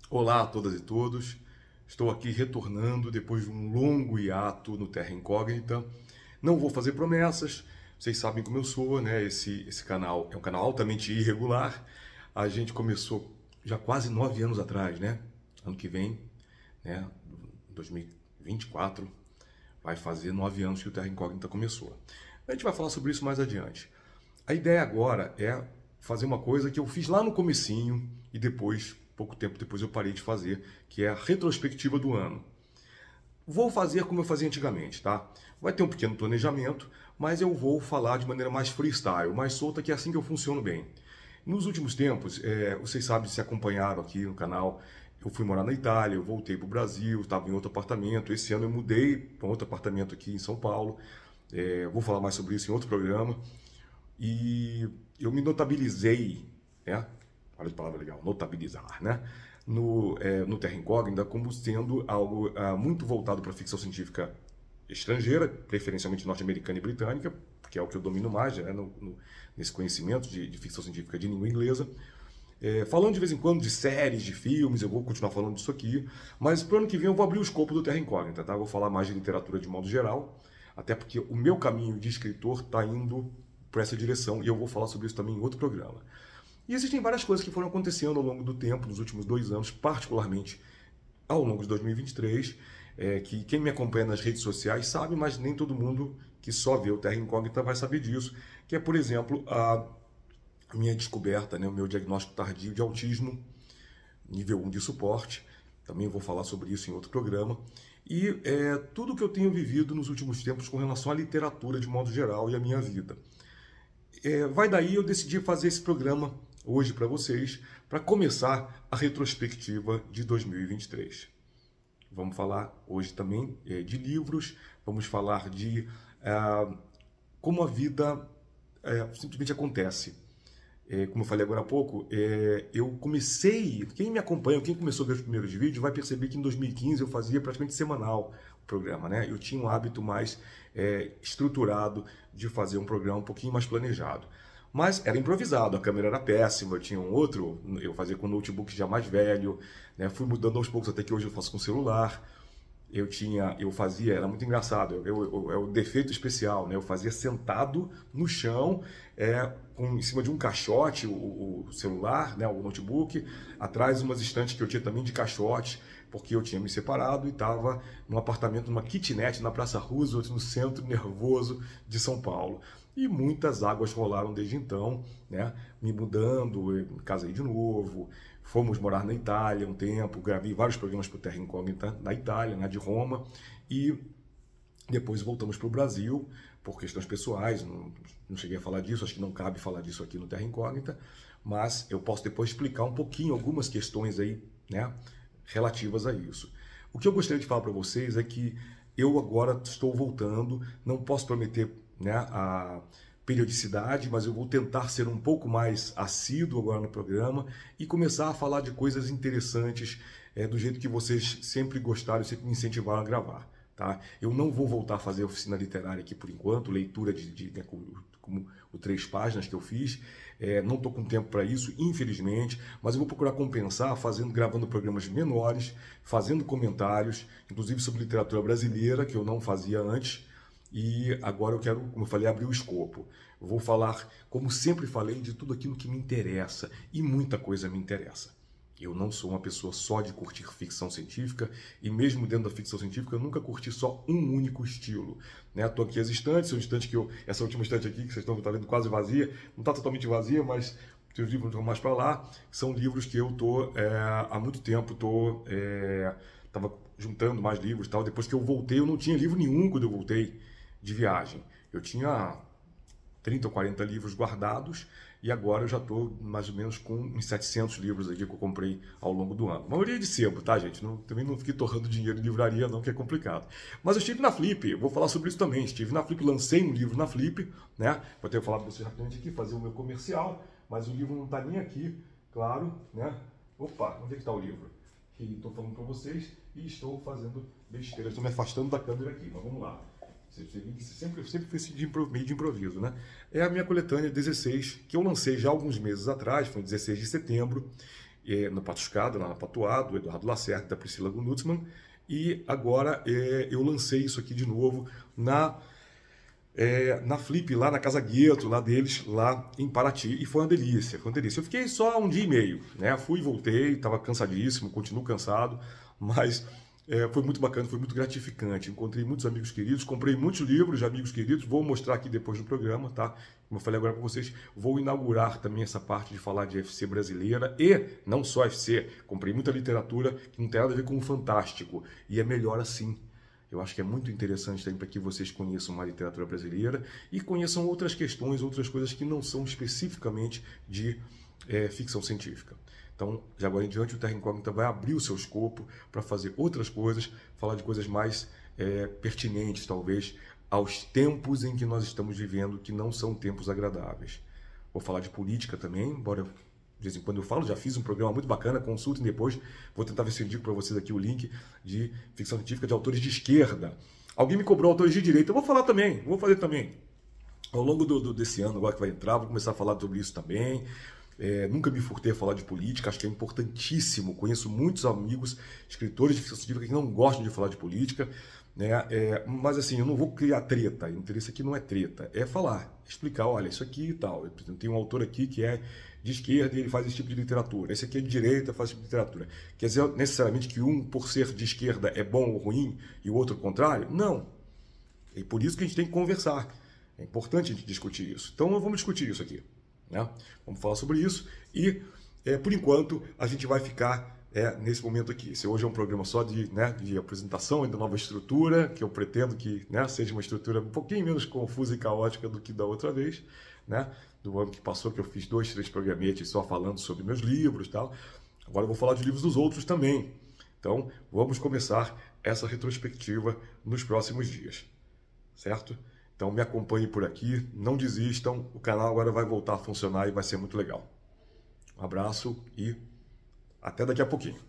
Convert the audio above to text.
Olá a todas e todos. Estou aqui retornando depois de um longo hiato no Terra Incógnita. Não vou fazer promessas, vocês sabem como eu sou, né? Esse canal é um canal altamente irregular. A gente começou já quase 9 anos atrás, né? Ano que vem, né? 2024, vai fazer 9 anos que o Terra Incógnita começou. A gente vai falar sobre isso mais adiante. A ideia agora é fazer uma coisa que eu fiz lá no comecinho e depois, pouco tempo depois, eu parei de fazer, que é a retrospectiva do ano. Vou fazer como eu fazia antigamente, tá? Vai ter um pequeno planejamento, mas eu vou falar de maneira mais freestyle, mais solta, que é assim que eu funciono bem. Nos últimos tempos, vocês sabem, se acompanharam aqui no canal, eu fui morar na Itália, eu voltei para o Brasil, estava em outro apartamento. Esse ano eu mudei para outro apartamento aqui em São Paulo. Vou falar mais sobre isso em outro programa. E eu me notabilizei, né? Olha que palavra legal, notabilizar, né? No Terra Incógnita como sendo algo muito voltado para a ficção científica estrangeira, preferencialmente norte-americana e britânica, que é o que eu domino mais, né? Nesse conhecimento de ficção científica de língua inglesa. Falando de vez em quando de séries, de filmes, eu vou continuar falando disso aqui, mas pro ano que vem eu vou abrir o escopo do Terra Incógnita, tá? Vou falar mais de literatura de modo geral, até porque o meu caminho de escritor está indo por essa direção, e eu vou falar sobre isso também em outro programa. E existem várias coisas que foram acontecendo ao longo do tempo, nos últimos 2 anos, particularmente ao longo de 2023, que quem me acompanha nas redes sociais sabe, mas nem todo mundo que só vê o Terra Incógnita vai saber disso, que é, por exemplo, a minha descoberta, né, o meu diagnóstico tardio de autismo, nível 1 de suporte. Também vou falar sobre isso em outro programa. E tudo que eu tenho vivido nos últimos tempos com relação à literatura de modo geral e à minha vida. Vai daí eu decidi fazer esse programa hoje para vocês, para começar a retrospectiva de 2023. Vamos falar hoje também de livros, vamos falar de como a vida simplesmente acontece. Como eu falei agora há pouco, eu comecei, quem me acompanha, quem começou a ver os primeiros vídeos, vai perceber que em 2015 eu fazia praticamente semanal o programa, né? Eu tinha um hábito mais estruturado de fazer um programa um pouquinho mais planejado. Mas era improvisado, a câmera era péssima, eu tinha um outro, eu fazia com um notebook já mais velho, né? Fui mudando aos poucos, até que hoje eu faço com celular. Eu fazia, era muito engraçado, é o defeito especial, né? Eu fazia sentado no chão, em cima de um caixote, o celular, né? O notebook, atrás umas estantes que eu tinha também de caixote, porque eu tinha me separado e estava num apartamento, numa kitnet na Praça Roosevelt, no centro nervoso de São Paulo. E muitas águas rolaram desde então, né? Me mudando, eu me casei de novo, fomos morar na Itália um tempo, gravei vários programas para o Terra Incógnita na Itália, na de Roma, e depois voltamos para o Brasil por questões pessoais. Não cheguei a falar disso, acho que não cabe falar disso aqui no Terra Incógnita, mas eu posso depois explicar um pouquinho algumas questões aí, né, relativas a isso. O que eu gostaria de falar para vocês é que eu agora estou voltando, não posso prometer, né, a periodicidade, mas eu vou tentar ser um pouco mais assíduo agora no programa e começar a falar de coisas interessantes do jeito que vocês sempre gostaram, sempre me incentivaram a gravar. Tá? Eu não vou voltar a fazer oficina literária aqui por enquanto, leitura né, como o 3 páginas que eu fiz. Não estou com tempo para isso, infelizmente, mas eu vou procurar compensar gravando programas menores, fazendo comentários, inclusive sobre literatura brasileira, que eu não fazia antes. E agora eu quero, como eu falei, abrir o escopo. Eu vou falar, como sempre falei, de tudo aquilo que me interessa, e muita coisa me interessa. Eu não sou uma pessoa só de curtir ficção científica, e mesmo dentro da ficção científica eu nunca curti só um único estilo. Estou aqui as estantes, essa última estante aqui que vocês estão vendo quase vazia, não está totalmente vazia, mas os livros estão mais para lá, são livros que eu estou há muito tempo, estava juntando mais livros e tal. Depois que eu voltei, eu não tinha livro nenhum quando eu voltei de viagem. Eu tinha 30 ou 40 livros guardados e agora eu já estou mais ou menos com uns 700 livros aqui que eu comprei ao longo do ano. A maioria de sebo, tá, gente? Também não fiquei torrando dinheiro em livraria não, que é complicado. Mas eu estive na Flip, vou falar sobre isso também. Estive na Flip, lancei um livro na Flip, né? Vou ter falado para vocês rapidamente aqui, fazer o meu comercial, mas o livro não está nem aqui, claro, né? Opa, onde é que está o livro? Que estou falando para vocês e estou fazendo besteira. Estou me afastando da câmera aqui, mas vamos lá. Você viu que sempre foi meio de improviso, né? É a minha coletânea 16, que eu lancei já há alguns meses atrás, foi em 16 de setembro. no Patuscada, lá na Patuá, do Eduardo Lacerda e da Priscila Gundutzmann. E agora eu lancei isso aqui de novo na Flip, lá na Casa Gueto, lá deles, lá em Paraty, e foi uma delícia, foi uma delícia. Eu fiquei só um dia e meio, né? Fui e voltei, estava cansadíssimo, continuo cansado, mas foi muito bacana, foi muito gratificante. Encontrei muitos amigos queridos, comprei muitos livros de amigos queridos, vou mostrar aqui depois do programa, tá? Como eu falei agora para vocês, vou inaugurar também essa parte de falar de FC brasileira e não só FC. Comprei muita literatura que não tem nada a ver com o fantástico, e é melhor assim. Eu acho que é muito interessante também para que vocês conheçam a literatura brasileira e conheçam outras questões, outras coisas que não são especificamente de ficção científica. Então, de agora em diante, o Terra Incógnita vai abrir o seu escopo para fazer outras coisas, falar de coisas mais pertinentes, talvez, aos tempos em que nós estamos vivendo, que não são tempos agradáveis. Vou falar de política também, embora de vez em quando eu falo, já fiz um programa muito bacana, consultem depois, vou tentar ver se eu indico para vocês aqui o link de ficção científica de autores de esquerda. Alguém me cobrou autores de direita, eu vou falar também, vou fazer também. Ao longo desse ano, agora que vai entrar, vou começar a falar sobre isso também. Nunca me furtei a falar de política, acho que é importantíssimo. Conheço muitos amigos, escritores de ficção científica que não gostam de falar de política, né? Mas assim, eu não vou criar treta, o interesse aqui não é treta, é falar, explicar, olha, isso aqui e tal. Eu tenho um autor aqui que é de esquerda e ele faz esse tipo de literatura, esse aqui é de direita faz esse tipo de literatura. Quer dizer necessariamente que um, por ser de esquerda, é bom ou ruim e o outro o contrário? Não. É por isso que a gente tem que conversar. É importante a gente discutir isso. Então vamos discutir isso aqui, né? Vamos falar sobre isso e, por enquanto, a gente vai ficar nesse momento aqui. Esse hoje é um programa só de apresentação da nova estrutura, que eu pretendo que seja uma estrutura um pouquinho menos confusa e caótica do que da outra vez, né? Do ano que passou, que eu fiz 2, 3 programetes só falando sobre meus livros e tal. Agora eu vou falar de livros dos outros também. Então, vamos começar essa retrospectiva nos próximos dias, certo? Então, me acompanhem por aqui, não desistam, o canal agora vai voltar a funcionar e vai ser muito legal. Um abraço e até daqui a pouquinho.